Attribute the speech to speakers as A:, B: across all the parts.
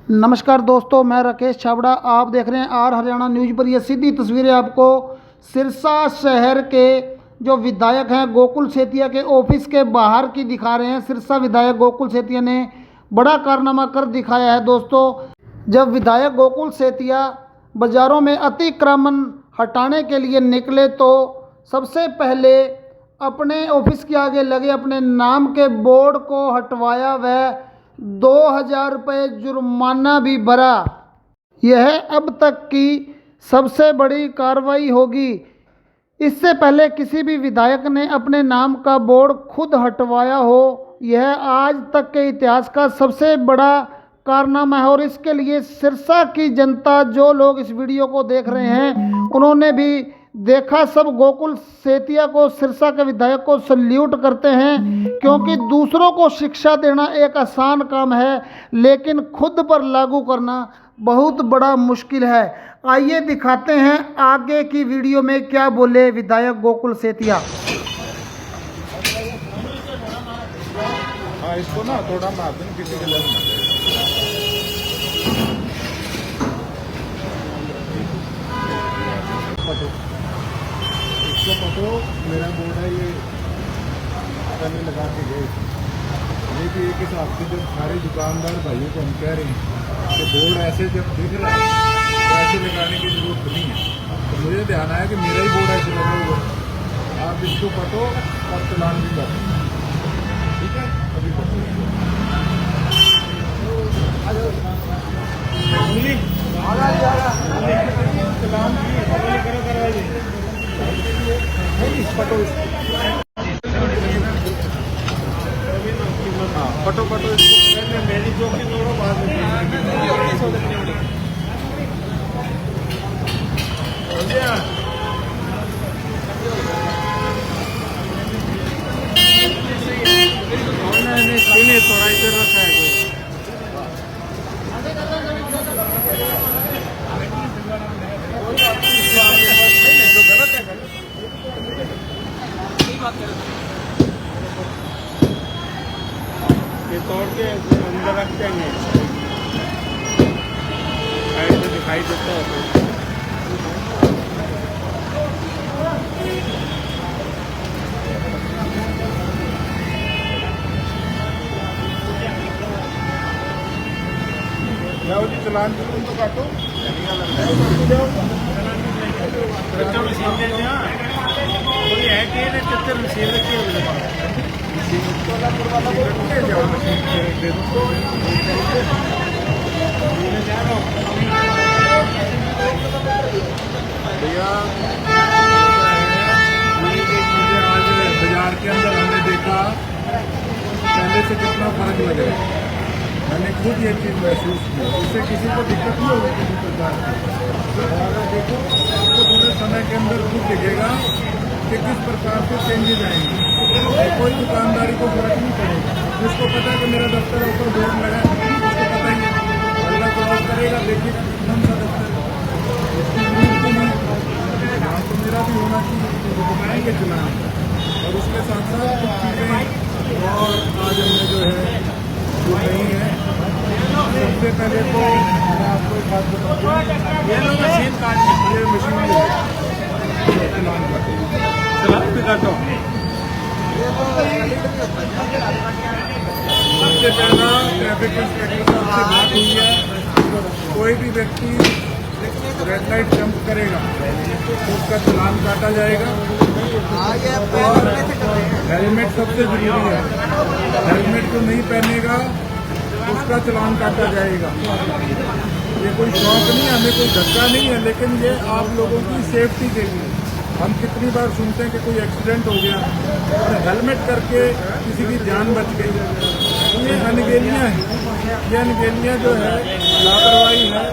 A: नमस्कार दोस्तों, मैं राकेश छाबड़ा। आप देख रहे हैं आर हरियाणा न्यूज़ पर। ये सीधी तस्वीरें आपको सिरसा शहर के जो विधायक हैं गोकुल सेतिया के ऑफिस के बाहर की दिखा रहे हैं। सिरसा विधायक गोकुल सेतिया ने बड़ा कारनामा कर दिखाया है दोस्तों। जब विधायक गोकुल सेतिया बाज़ारों में अतिक्रमण हटाने के लिए निकले तो सबसे पहले अपने ऑफिस के आगे लगे अपने नाम के बोर्ड को हटवाया व 2000 रुपये जुर्माना भी भरा। यह अब तक की सबसे बड़ी कार्रवाई होगी। इससे पहले किसी भी विधायक ने अपने नाम का बोर्ड खुद हटवाया हो, यह आज तक के इतिहास का सबसे बड़ा कारनामा है। और इसके लिए सिरसा की जनता, जो लोग इस वीडियो को देख रहे हैं, उन्होंने भी देखा। सब गोकुल सेतिया को, सिरसा के विधायक को सल्यूट करते हैं, क्योंकि दूसरों को शिक्षा देना एक आसान काम है, लेकिन खुद पर लागू करना बहुत बड़ा मुश्किल है। आइए दिखाते हैं आगे की वीडियो में क्या बोले विधायक गोकुल सेतिया।
B: हाँ, इसको ना थोड़ा मार दें, किसी के लग इसको पतो मेरा बोर्ड है, ये करने लगा के गए। ये भी एक हिसाब से जब सारे दुकानदार भाइयों को हम कह रहे हैं कि बोर्ड ऐसे जब दिख रहा है तो ऐसे लगाने की जरूरत नहीं है, तो मुझे ध्यान आया कि मेरा ही बोर्ड ऐसे लगा हुआ है। आप इसको पतो और चलान भी कर, ठीक है? अभी चलान करवाइए। पटो पटो इसको मेरी चौकी तोड़ो, बाद में थोड़ा इधर रखा है कोई। ये तोड़ के अंदर रख देंगे, साइड से दिखाई देता है। जाओ जी, चलान तो काटो। कोई है कि चित्र मशीन रखी भैया। आज बाजार के अंदर हमने देखा पहले से कितना फर्क लग रहा है। मैंने खुद ये चीज़ महसूस की, इससे किसी को दिक्कत नहीं होगी किसी प्रकार की। और देखो, आपको थोड़े समय के अंदर खुद दिखेगा कि किस प्रकार से चेंजेज आएंगे। कोई दुकानदारी को फर्क नहीं पड़ेगा। जिसको पता है कि मेरा दफ्तर ऊपर बोर्ड लगा है, उसको पता ही है, अल्लाह क्रॉस करेगा, देखिएगा कौन सा दफ्तर है, इसकी जरूरत नहीं। यहाँ तो मेरा भी होना चाहिए, दिखाएंगे चलान। और उसके साथ साथ कुछ चीज़ें और आज हमने जो है जो नहीं है। सबसे पहले तो मैं आपको एक बात बताऊँ, ये मशीन काटने, ये मशीन चलान भी काटो। सबसे पहला ट्रैफिक इंस्पेक्टर साहब से बात हुई है, कोई भी व्यक्ति रेड लाइट जंप करेगा तो उसका चलान काटा जाएगा। और हेलमेट सबसे जरूरी है, हेलमेट जो नहीं पहनेगा उसका चलान काटा जाएगा। ये कोई शौक नहीं है, हमें कोई धक्का नहीं है, लेकिन ये आप लोगों की सेफ्टी के लिए। हम कितनी बार सुनते हैं कि कोई एक्सीडेंट हो गया और हेलमेट करके किसी की जान बच गई। ये अनगेलियाँ हैं, ये अनगेलियाँ जो है लापरवाही है।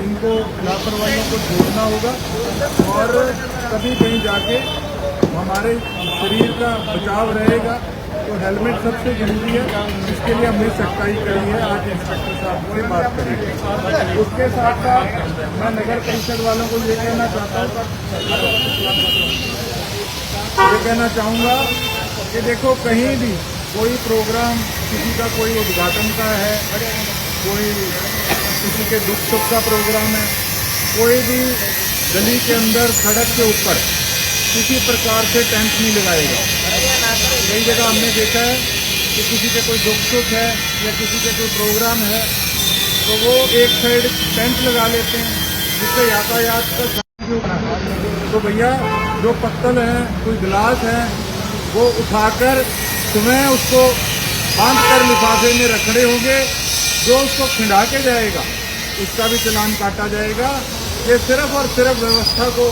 B: इनको लापरवाहियों को छोड़ना होगा और कभी कहीं जाके हमारे शरीर का बचाव रहेगा। तो हेलमेट सबसे जरूरी है, इसके लिए हमने सख्ताई करी है। आज इंस्पेक्टर साहब से बात करेंगे। उसके साथ साथ मैं नगर परिषद वालों को ये कहना चाहूँगा कि देखो, कहीं भी कोई प्रोग्राम, किसी का कोई उद्घाटन का है कोई किसी के दुख सुख का प्रोग्राम है, कोई भी गली के अंदर सड़क के ऊपर किसी प्रकार से टेंट नहीं लगाएगा। कई जगह हमने देखा है कि किसी के कोई दुख सुख है या किसी के कोई प्रोग्राम है तो वो एक साइड टेंट लगा लेते हैं जिससे यातायात का तो भैया जो पत्तल है, कोई गिलास है, वो उठाकर तुम्हें उसको बांध कर लिफाफे में रखने होंगे। जो उसको खिंडा के जाएगा उसका भी चालान काटा जाएगा। ये सिर्फ और सिर्फ व्यवस्था को,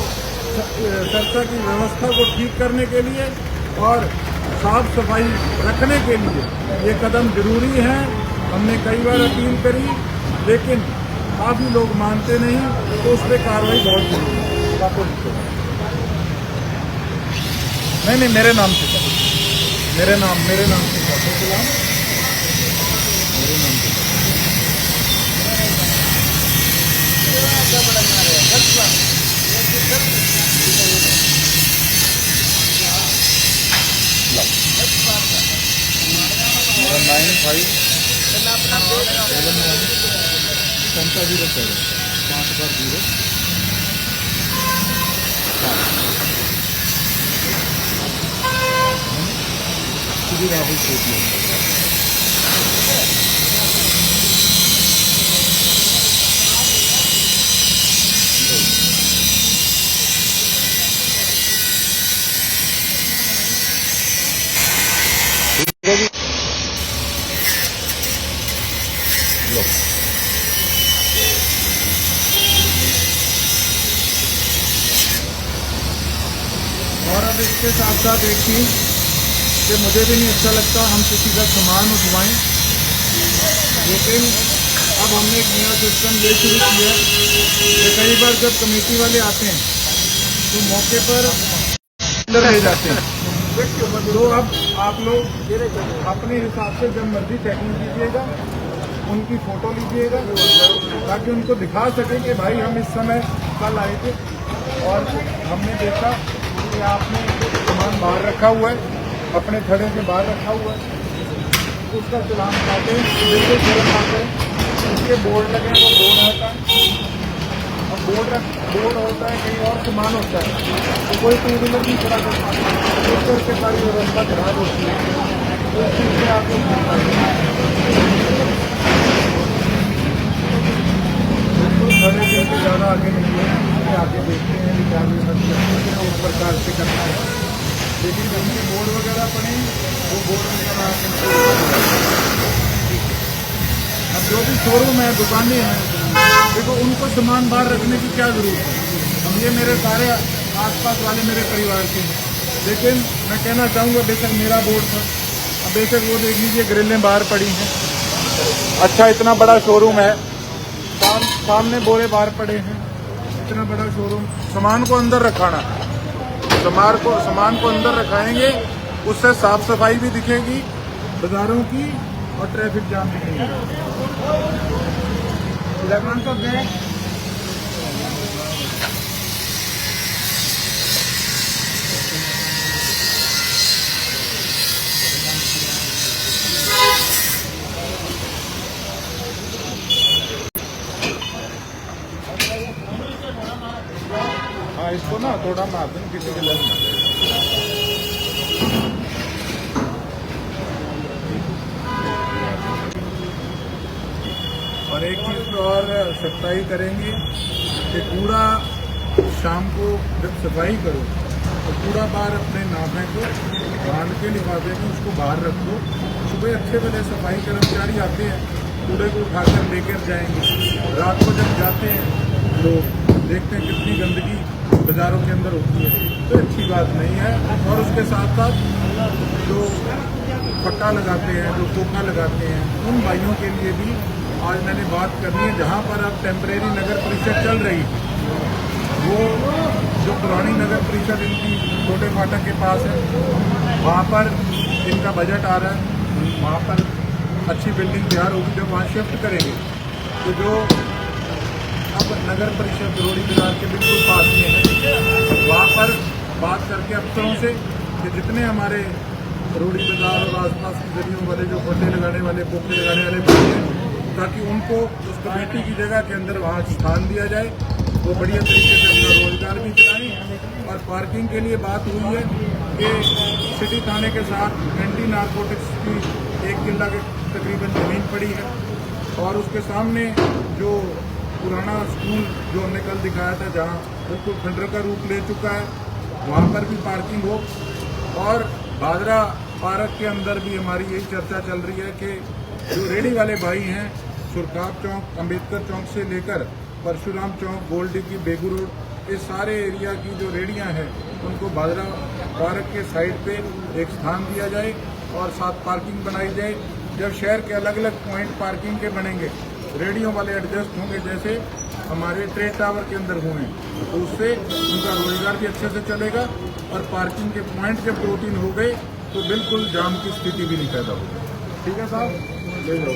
B: चर्चा की व्यवस्था को ठीक करने के लिए और साफ सफाई रखने के लिए ये कदम जरूरी है। हमने कई बार अपील करी लेकिन काफ़ी लोग मानते नहीं, तो उस पर कार्रवाई बहुत जरूरी है। नहीं, मेरे नाम से कर, मेरे नाम से कर, मेरे नाम से राहुल सेठी और अब इसके साथ साथ एक चीज़ कि मुझे भी नहीं अच्छा लगता हम किसी का सामान उठवाएं, लेकिन अब हमने एक नया सिस्टम ये शुरू किया कि कई बार जब कमेटी वाले आते हैं तो मौके पर ले जाते हैं। तो अब आप लोग अपने हिसाब से जब मर्जी चेकिंग कीजिएगा, उनकी फ़ोटो लीजिएगा ताकि उनको दिखा सकें कि भाई हम इस समय कल आए थे और हमने देखा कि आपने सामान बाहर रखा हुआ है, अपने खड़े के बाहर रखा हुआ है, उसका चालान काटे, बिल्कुल तुरंत आते हैं। उसके बोर्ड लगे हैं, वो बोर्ड होता है, अब बोर्ड होता है, कहीं और सामान होता है तो कोई टू व्हीलर नहीं खड़ा कर पाता, उस तरह से सारी व्यवस्था खराब होती है। तो इस चीज़ से आप बिल्कुल खड़े दिन से ज़्यादा आगे नहीं है, आगे देखते हैं कि क्या व्यवस्था उस प्रकार से करना है। लेकिन जब उनके बोर्ड वगैरह पड़े वो बोर्ड वगैरह अब जो भी शोरूम है, दुकानें हैं, देखो उनको सामान बाहर रखने की क्या ज़रूरत है। हम ये मेरे सारे आसपास वाले मेरे परिवार के हैं, लेकिन मैं कहना चाहूँगा बेशक मेरा बोर्ड था, अब बेशक वो देख लीजिए ग्रिलें बाहर पड़ी हैं। अच्छा इतना बड़ा शोरूम है, सामने बोरे बाहर पड़े हैं, इतना बड़ा शोरूम, सामान को अंदर रखाना, सामान को अंदर रखाएंगे, उससे साफ सफाई भी दिखेगी बाजारों की और ट्रैफिक जाम भी नहीं होगा। हाँ, इसको ना थोड़ा मार दें, किसी के लग ना जाए। और एक चीज़ और सख्ताई करेंगे कि कूड़ा शाम को जब सफाई करो तो कूड़ा बाहर अपने नाभे को बांध के लिफाफे में उसको बाहर रख दो। सुबह अच्छे भले सफाई कर्मचारी आते हैं, कूड़े को उठाकर लेकर जाएंगे। रात को जब जाते हैं लोग देखते हैं कितनी गंदगी बाज़ारों के अंदर होती है, तो अच्छी बात नहीं है। और उसके साथ साथ जो फट्टा लगाते हैं, जो कोखा लगाते हैं, उन भाइयों के लिए भी आज मैंने बात करनी है। जहाँ पर अब टेम्परेरी नगर परिषद चल रही है, वो जो पुरानी नगर परिषद इनकी छोटे फाटक के पास है, वहाँ पर इनका बजट आ रहा है, वहाँ पर अच्छी बिल्डिंग तैयार होगी। जब वहाँ शिफ्ट करेंगे तो जो अब नगर परिषद रोड़ी बाजार के बिल्कुल पास में है, वहाँ पर बात करके अफसरों से कि जितने हमारे रोड़ी बाजार और आसपास की गलियों वाले जो फट्टे लगाने वाले, पोखे लगाने वाले बच्चे ताकि उनको उस कमेटी की जगह के अंदर वहाँ स्थान दिया जाए, वो बढ़िया तरीके से अपना रोजगार भी चलाएं। और पार्किंग के लिए बात हुई है कि सिटी थाने के साथ एंटी नारकोटिक्स की 1 किला के तकरीबन ज़मीन पड़ी है और उसके सामने जो पुराना स्कूल जो हमने कल दिखाया था, जहाँ बिल्कुल खंडर का रूप ले चुका है, वहाँ पर भी पार्किंग हो। और भादरा पार्क के अंदर भी हमारी यही चर्चा चल रही है कि जो रेडी वाले भाई हैं, सुरखाब चौक, अम्बेडकर चौक से लेकर परशुराम चौक, गोल्ड डिग्गी, बेगू रोड, इस सारे एरिया की जो रेडियां हैं उनको भादरा पार्क के साइड पे एक स्थान दिया जाए और साथ पार्किंग बनाई जाए। जब शहर के अलग अलग पॉइंट पार्किंग के बनेंगे, रेडियो वाले एडजस्ट होंगे जैसे हमारे ट्रेड टावर के अंदर हुए, तो उससे उनका रोजगार भी अच्छे से चलेगा और पार्किंग के पॉइंट जब 2-3 हो गए तो बिल्कुल जाम की स्थिति भी नहीं पैदा होगी। ठीक है साहब, ले जाओ,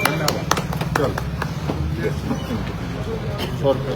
B: धन्यवाद। चल 100 रुपये।